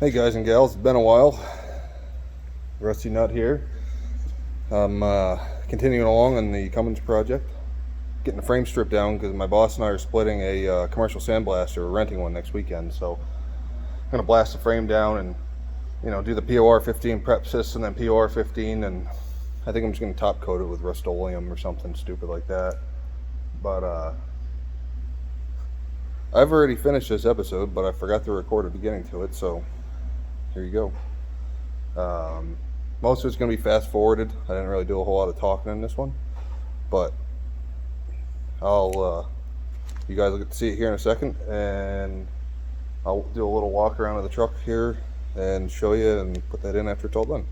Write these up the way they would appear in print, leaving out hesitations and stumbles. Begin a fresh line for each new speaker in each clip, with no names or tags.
Hey guys and gals, it's been a while. Rusty Nut here. I'm continuing along on the Cummins project, getting the frame stripped down because my boss and I are splitting a commercial sandblaster. We're renting one next weekend, so I'm gonna blast the frame down and do the POR 15 prep system, then POR 15, and I think I'm just gonna top coat it with Rust-Oleum or something stupid like that. But I've already finished this episode, but I forgot to record a beginning to it, so here you go. Most of it's going to be fast forwarded. I didn't really do a whole lot of talking in this one, but you guys will get to see it here in a second, and I'll do a little walk around of the truck here and show you and put that in after it's all done.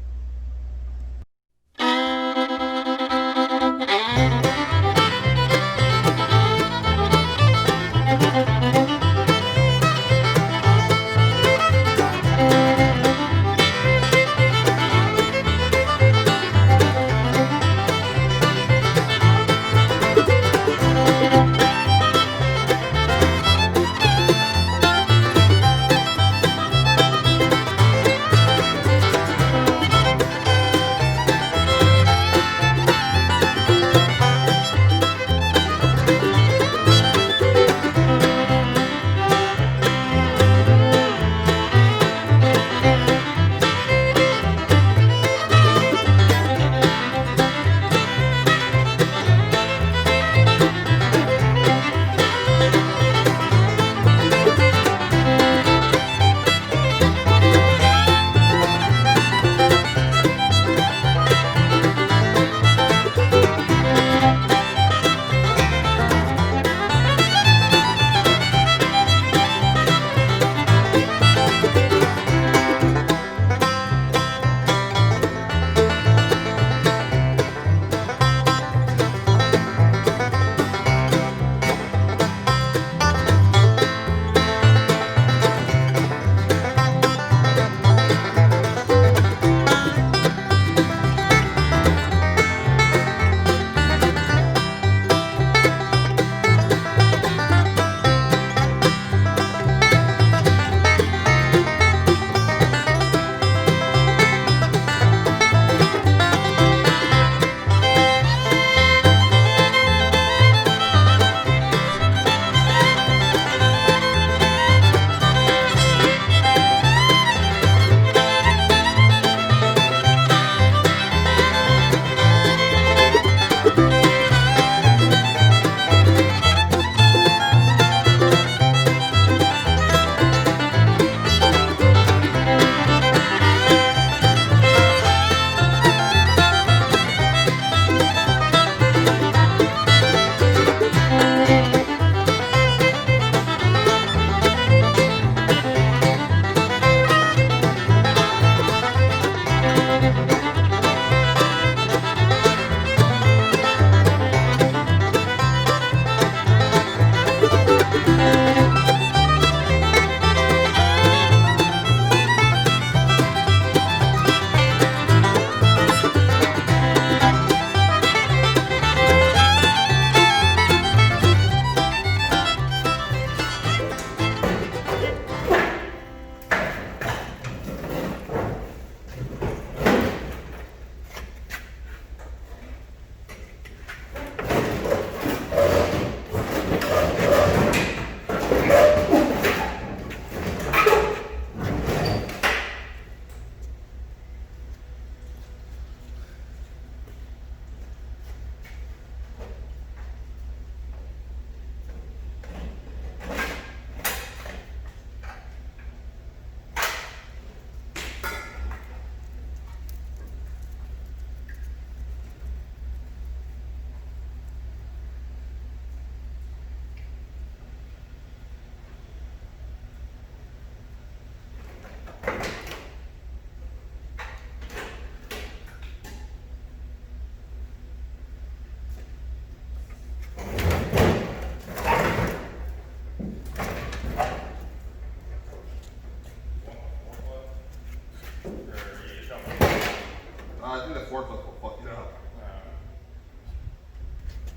I think the forklift will fuck you up.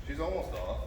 She's almost off.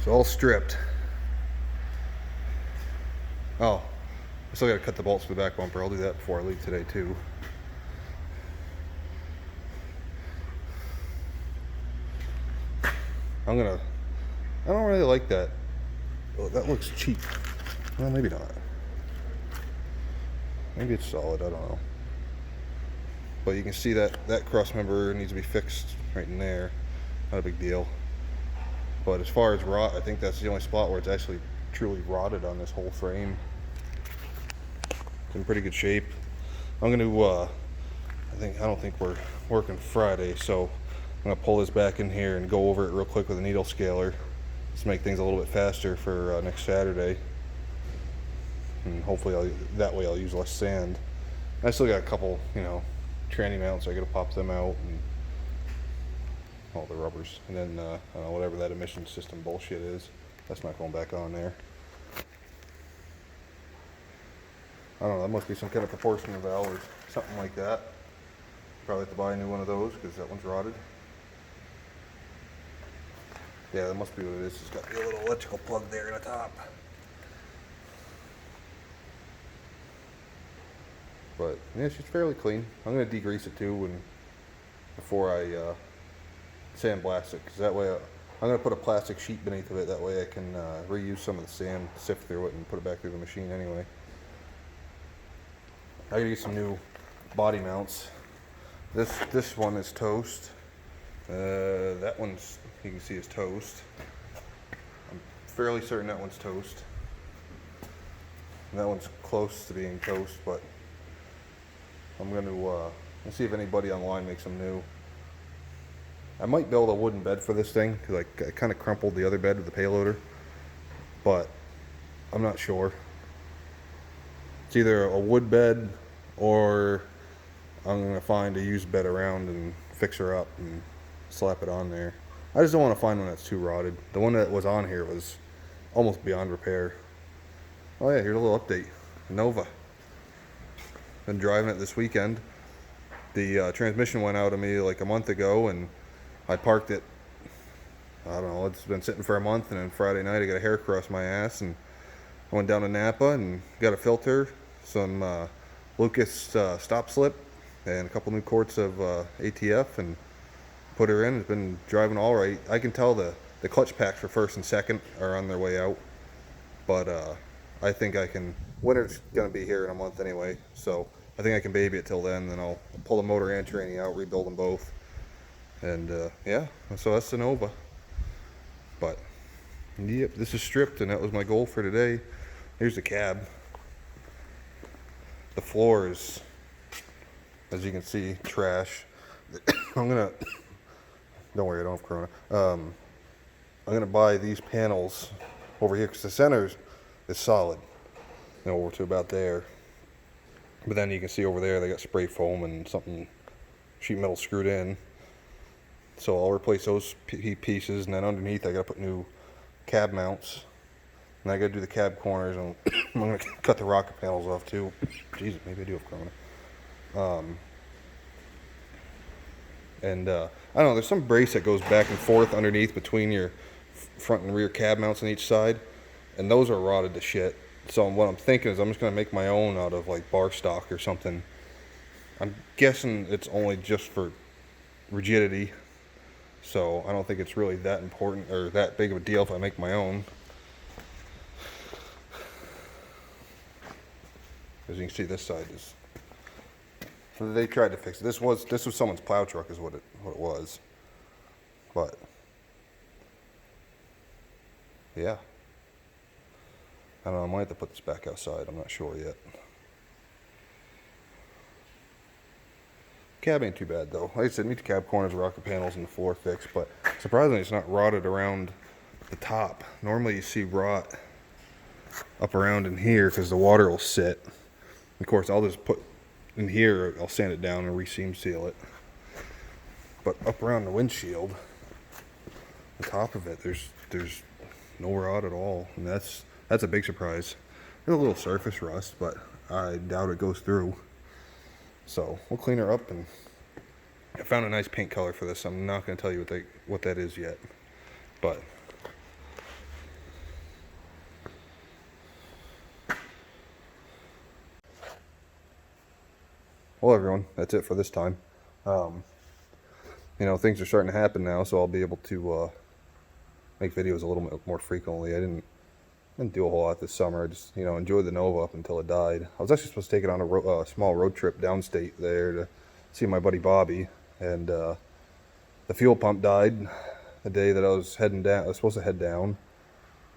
It's all stripped. Oh, I still gotta cut the bolts for the back bumper. I'll do that before I leave today too. I don't really like that. Oh, that looks cheap. Well, maybe not. Maybe it's solid, I don't know. But you can see that cross member needs to be fixed right in there. Not a big deal. But as far as rot, I think that's the only spot where it's actually truly rotted on this whole frame. It's in pretty good shape. I'm gonna, I don't think we're working Friday, so I'm gonna pull this back in here and go over it real quick with a needle scaler. Just make things a little bit faster for next Saturday. And hopefully that way I'll use less sand. I still got a couple, tranny mounts, so I gotta pop them out and all the rubbers. And then whatever that emission system bullshit is, that's not going back on there. I don't know, that must be some kind of proportional valve or something like that. Probably have to buy a new one of those because that one's rotted. Yeah, that must be what it is. It's got the little electrical plug there in the top. But yeah, she's fairly clean. I'm gonna degrease it too before I sandblast it, because that way I'm gonna put a plastic sheet beneath of it. That way I can reuse some of the sand, sift through it, and put it back through the machine anyway. I gotta get some new body mounts. This one is toast. That one's, you can see, is toast. I'm fairly certain that one's toast. And that one's close to being toast, but I'm going to see if anybody online makes them new. I might build a wooden bed for this thing, because I kind of crumpled the other bed with the payloader, but I'm not sure. It's either a wood bed or I'm going to find a used bed around and fix her up and slap it on there. I just don't want to find one that's too rotted. The one that was on here was almost beyond repair. Oh yeah, here's a little update. Nova. Been driving it this weekend. The transmission went out on me like a month ago, and I parked it. I don't know, it's been sitting for a month, and then Friday night I got a hair across my ass, and I went down to Napa and got a filter, some Lucas stop slip, and a couple new quarts of ATF, and put her in. It's been driving all right. I can tell the clutch packs for first and second are on their way out, but I think I can. Winter's gonna be here in a month anyway, so I think I can baby it till then. Then I'll pull the motor and tranny out, rebuild them both, and yeah. So that's the Nova. But yep, this is stripped, and that was my goal for today. Here's the cab. The floor is, as you can see, trash. I'm gonna. Don't worry, I don't have Corona. I'm gonna buy these panels over here because the center is solid. Over to about there, but then you can see over there they got spray foam and something sheet metal screwed in, so I'll replace those pieces, and then underneath I gotta put new cab mounts, and I gotta do the cab corners, and I'm gonna cut the rocker panels off too. Jesus, maybe I do have Corona. And I don't know, there's some brace that goes back and forth underneath between your front and rear cab mounts on each side, and those are rotted to shit. So what I'm thinking is I'm just going to make my own out of like bar stock or something. I'm guessing it's only just for rigidity, so I don't think it's really that important or that big of a deal if I make my own. As you can see, this side is. So they tried to fix it. This was someone's plow truck, is what it was. But yeah. I don't know, I might have to put this back outside, I'm not sure yet. Cab ain't too bad though. Like I said, need the cab corners, rocker panels, and the floor fixed, but surprisingly it's not rotted around the top. Normally you see rot up around in here because the water will sit. Of course, I'll just put in here, I'll sand it down and re-seam seal it. But up around the windshield, the top of it, there's no rot at all, and that's a big surprise. There's a little surface rust, but I doubt it goes through. So we'll clean her up, and I found a nice paint color for this. I'm not going to tell you what that is yet, but well, everyone, that's it for this time. You know, things are starting to happen now, so I'll be able to make videos a little bit more frequently. I didn't do a whole lot this summer. I just, you know, enjoyed the Nova up until it died. I was actually supposed to take it on a small road trip downstate there to see my buddy Bobby, and the fuel pump died the day that I was heading down. I was supposed to head down,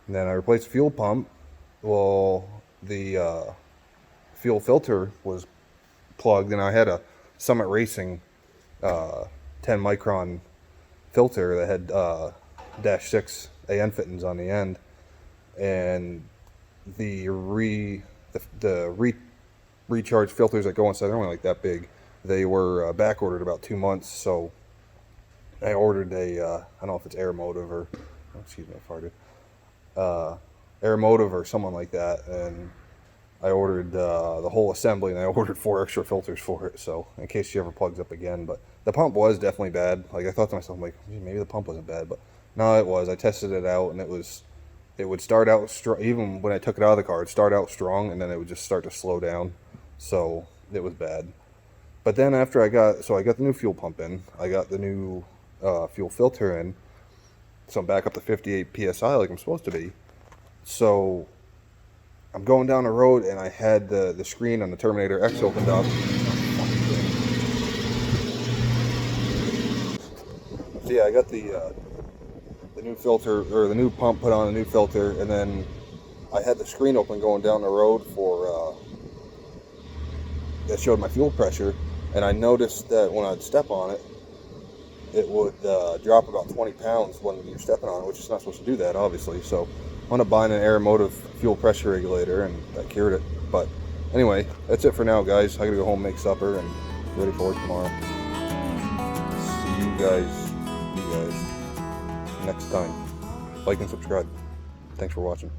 and then I replaced the fuel pump. Well, the fuel filter was plugged, and I had a Summit Racing 10 micron filter that had -6 AN fittings on the end, and the recharge filters that go inside, they're only like that big. They were back ordered about 2 months, so I ordered a I don't know if it's Aeromotive or excuse me, I farted. Aeromotive or someone like that, and I ordered the whole assembly, and I ordered 4 extra filters for it, so in case she ever plugs up again. But the pump was definitely bad. Like, I thought to myself, like, maybe the pump wasn't bad, but no, it was. I tested it out, and it would start out strong. Even when I took it out of the car, it'd start out strong, and then it would just start to slow down. So it was bad. But then after I got the new fuel pump in, I got the new fuel filter in, so I'm back up to 58 psi like I'm supposed to be. So I'm going down the road, and I had the screen on the Terminator X opened up. So yeah, I got the new filter, or the new pump put on a new filter, and then I had the screen open going down the road for that showed my fuel pressure, and I noticed that when I'd step on it, it would drop about 20 pounds when you're stepping on it, which is not supposed to do that, obviously. So I wound up buying an Aeromotive fuel pressure regulator, and that cured it. But anyway, that's it for now, guys. I gotta go home, make supper, and get ready for work tomorrow. See you guys next time. Like and subscribe. Thanks for watching.